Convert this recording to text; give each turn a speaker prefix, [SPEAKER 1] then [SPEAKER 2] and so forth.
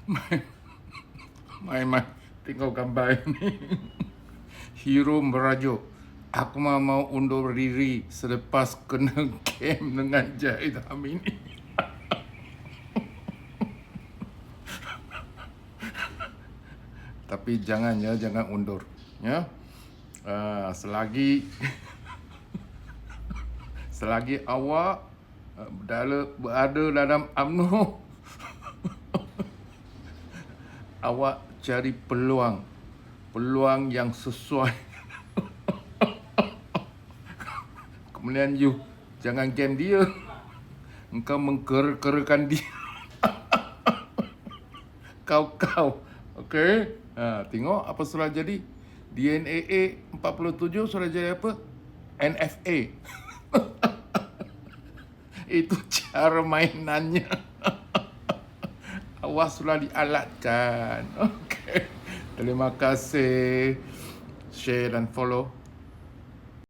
[SPEAKER 1] Mai, tengok gambar ini. Hero merajuk. Aku mau undur diri selepas kena game dengan Jahid Amini. Tapi jangan undur. Ya. Selagi awak berada dalam UMNO, awak cari peluang yang sesuai. Kemudian you jangan game dia, engkau mengker-kerkan dia. kau okey. Tengok apa sudah jadi. DNAA 47 sudah jadi apa? NFA. Itu cara mainannya. Awak sudah dialatkan. Okey. Terima kasih. Share dan follow.